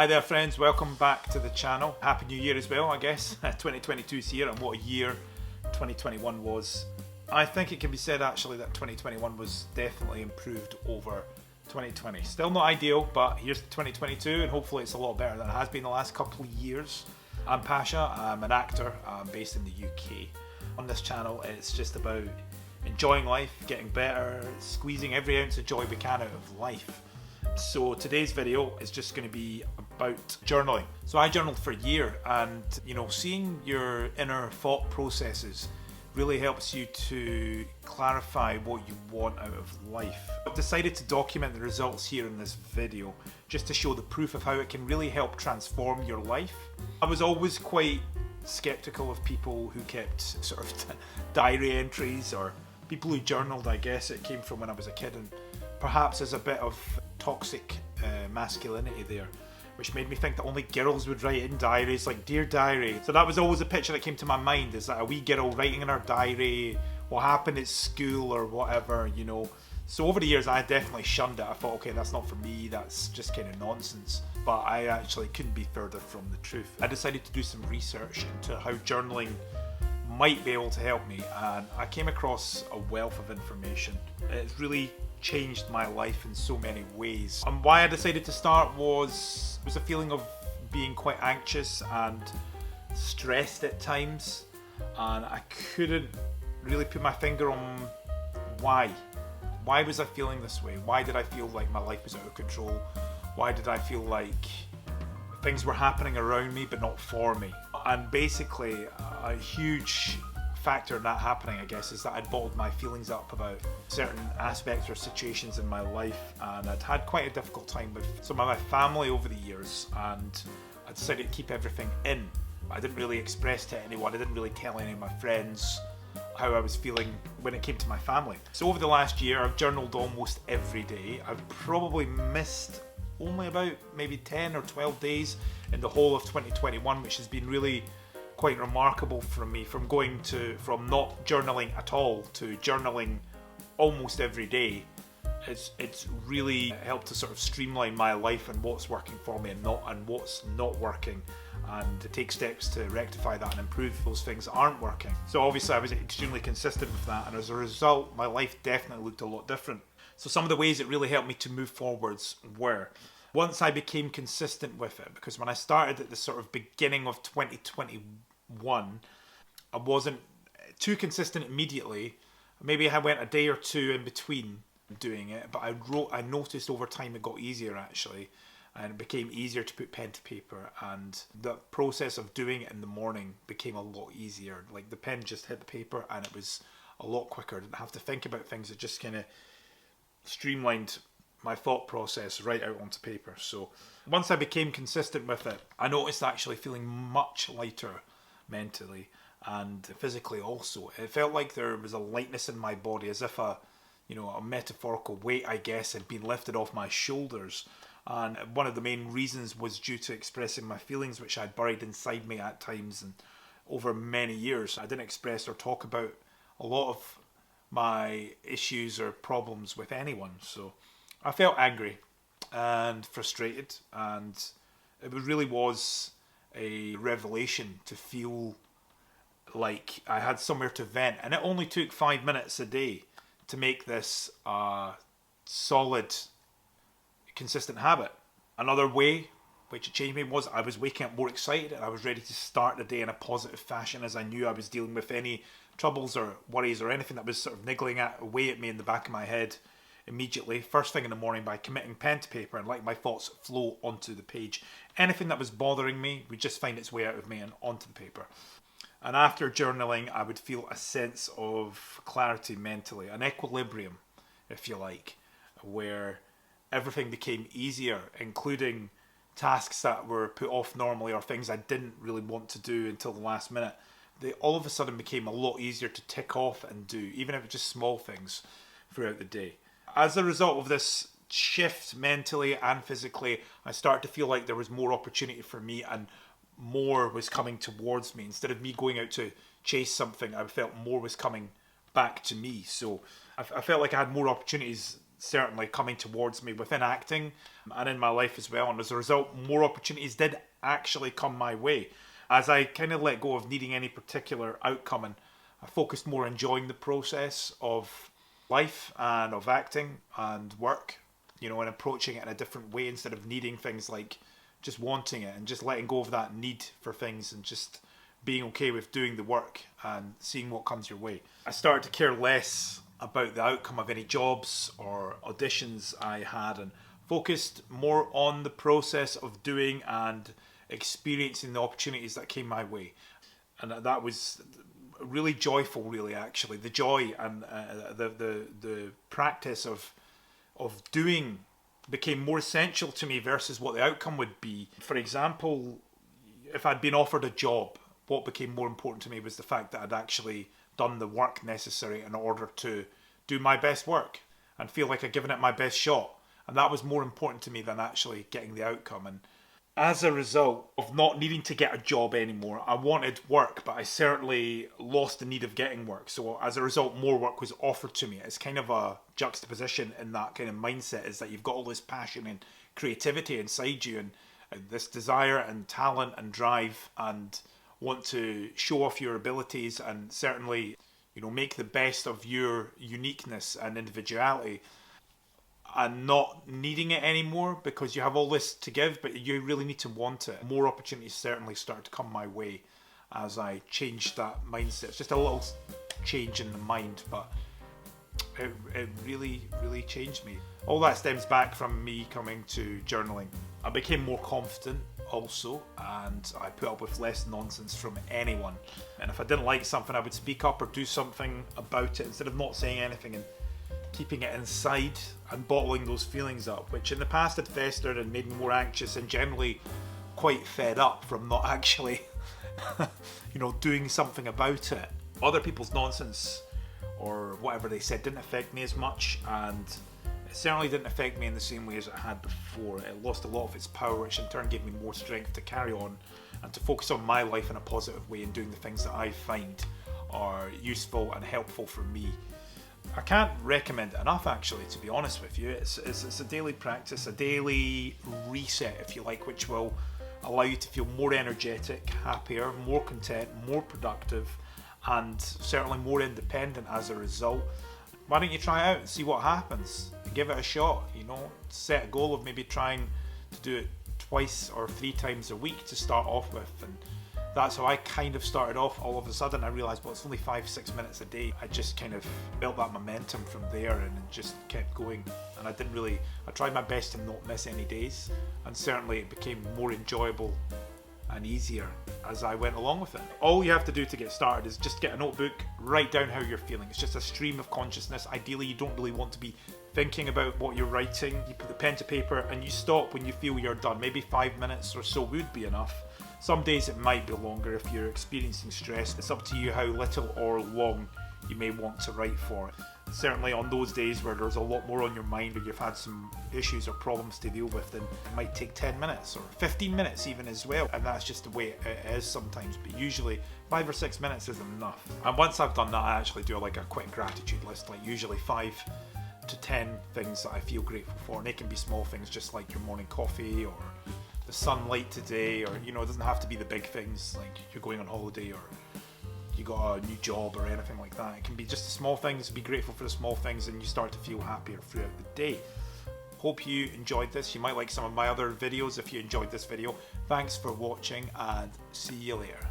Hi there friends, welcome back to the channel. Happy New Year as well, I guess. 2022 is here, and what a year 2021 was. I think it can be said actually that 2021 was definitely improved over 2020. Still not ideal, but here's 2022 and hopefully it's a lot better than it has been the last couple of years. I'm Pasha, I'm an actor, I'm based in the UK. On this channel it's just about enjoying life, getting better, squeezing every ounce of joy we can out of life. So today's video is just going to be about journaling. So I journaled for a year, and seeing your inner thought processes really helps you to clarify what you want out of life. I've decided to document the results here in this video just to show the proof of how it can really help transform your life. I was always quite skeptical of people who kept sort of diary entries, or people who journaled. I guess it came from when I was a kid, and perhaps there's a bit of toxic masculinity there, which made me think that only girls would write in diaries, like Dear Diary. So that was always a picture that came to my mind, is that a wee girl writing in her diary what happened at school or whatever, So over the years I definitely shunned it. I thought, okay, that's not for me, that's just kind of nonsense. But I actually couldn't be further from the truth. I decided to do some research into how journaling might be able to help me, and I came across a wealth of information. It's really changed my life in so many ways. And why I decided to start was a feeling of being quite anxious and stressed at times, and I couldn't really put my finger on why. Why was I feeling this way? Why did I feel like my life was out of control? Why did I feel like things were happening around me but not for me? And basically a huge factor in that happening, I guess, is that I'd bottled my feelings up about certain aspects or situations in my life, and I'd had quite a difficult time with some of my family over the years, and I decided to keep everything in. I didn't really express to anyone, I didn't really tell any of my friends how I was feeling when it came to my family. So over the last year I've journaled almost every day. I've probably missed only about maybe 10 or 12 days in the whole of 2021, which has been really quite remarkable for me, from not journaling at all to journaling almost every day. It's really helped to sort of streamline my life and what's working for me and what's not working, and to take steps to rectify that and improve those things that aren't working. So obviously I was extremely consistent with that, and as a result my life definitely looked a lot different. So some of the ways it really helped me to move forwards were, once I became consistent with it, because when I started at the sort of beginning of 2021, I wasn't too consistent immediately. Maybe I went a day or two in between doing it, but I noticed over time it got easier actually, and it became easier to put pen to paper, and the process of doing it in the morning became a lot easier. Like the pen just hit the paper and it was a lot quicker. I didn't have to think about things. It just kind of streamlined my thought process right out onto paper. So once I became consistent with it, I noticed actually feeling much lighter mentally and physically also. It felt like there was a lightness in my body, as if a metaphorical weight, I guess, had been lifted off my shoulders. And one of the main reasons was due to expressing my feelings, which I'd buried inside me at times, and over many years I didn't express or talk about a lot of my issues or problems with anyone. So I felt angry and frustrated, and it really was a revelation to feel like I had somewhere to vent. And it only took 5 minutes a day to make this a solid, consistent habit. Another way which it changed me was I was waking up more excited, and I was ready to start the day in a positive fashion, as I knew I was dealing with any troubles or worries or anything that was sort of niggling away at me in the back of my head immediately, first thing in the morning, by committing pen to paper and letting my thoughts flow onto the page. Anything that was bothering me would just find its way out of me and onto the paper. And after journaling I would feel a sense of clarity mentally, an equilibrium if you like, where everything became easier, including tasks that were put off normally or things I didn't really want to do until the last minute. They all of a sudden became a lot easier to tick off and do, even if it's just small things throughout the day. As a result of this shift mentally and physically, I started to feel like there was more opportunity for me and more was coming towards me. Instead of me going out to chase something, I felt more was coming back to me. So I felt like I had more opportunities certainly coming towards me within acting and in my life as well. And as a result, more opportunities did actually come my way. As I kind of let go of needing any particular outcome, and I focused more on enjoying the process of life and of acting and work, and approaching it in a different way instead of needing things, like just wanting it and just letting go of that need for things and just being okay with doing the work and seeing what comes your way. I started to care less about the outcome of any jobs or auditions I had and focused more on the process of doing and experiencing the opportunities that came my way. And that was really joyful, really, actually. The joy and the practice of doing became more essential to me versus what the outcome would be. For example, if I'd been offered a job, what became more important to me was the fact that I'd actually done the work necessary in order to do my best work and feel like I'd given it my best shot. And that was more important to me than actually getting the outcome. And as a result of not needing to get a job anymore, I wanted work, but I certainly lost the need of getting work. So as a result, more work was offered to me. It's kind of a juxtaposition in that kind of mindset, is that you've got all this passion and creativity inside you and this desire and talent and drive and want to show off your abilities and certainly, make the best of your uniqueness and individuality, and not needing it anymore because you have all this to give, but you really need to want it. More opportunities certainly started to come my way as I changed that mindset. It's just a little change in the mind, but it really, really changed me. All that stems back from me coming to journaling. I became more confident also, and I put up with less nonsense from anyone. And if I didn't like something, I would speak up or do something about it instead of not saying anything and keeping it inside and bottling those feelings up, which in the past had festered and made me more anxious and generally quite fed up from not actually doing something about it. Other people's nonsense or whatever they said didn't affect me as much, and it certainly didn't affect me in the same way as it had before. It lost a lot of its power, which in turn gave me more strength to carry on and to focus on my life in a positive way and doing the things that I find are useful and helpful for me. I can't recommend it enough, actually, to be honest with you. It's a daily practice, a daily reset, if you like, which will allow you to feel more energetic, happier, more content, more productive, and certainly more independent as a result. Why don't you try it out and see what happens? Give it a shot, set a goal of maybe trying to do it twice or 3 times a week to start off with. And that's how I kind of started off. All of a sudden I realised, well, it's only 5-6 minutes a day. I just kind of built that momentum from there and just kept going. And I tried my best to not miss any days. And certainly it became more enjoyable and easier as I went along with it. All you have to do to get started is just get a notebook, write down how you're feeling. It's just a stream of consciousness. Ideally, you don't really want to be thinking about what you're writing. You put the pen to paper and you stop when you feel you're done. Maybe 5 minutes or so would be enough. Some days it might be longer if you're experiencing stress. It's up to you how little or long you may want to write for. Certainly on those days where there's a lot more on your mind or you've had some issues or problems to deal with, then it might take 10 minutes or 15 minutes even as well. And that's just the way it is sometimes. But usually 5 or 6 minutes is enough. And once I've done that, I actually do like a quick gratitude list, like usually 5 to 10 things that I feel grateful for. And they can be small things just like your morning coffee or the sunlight today, or it doesn't have to be the big things like you're going on holiday or you got a new job or anything like that. It can be just the small things. Be grateful for the small things and you start to feel happier throughout the day. Hope you enjoyed this. You might like some of my other videos if you enjoyed this video. Thanks for watching and see you later.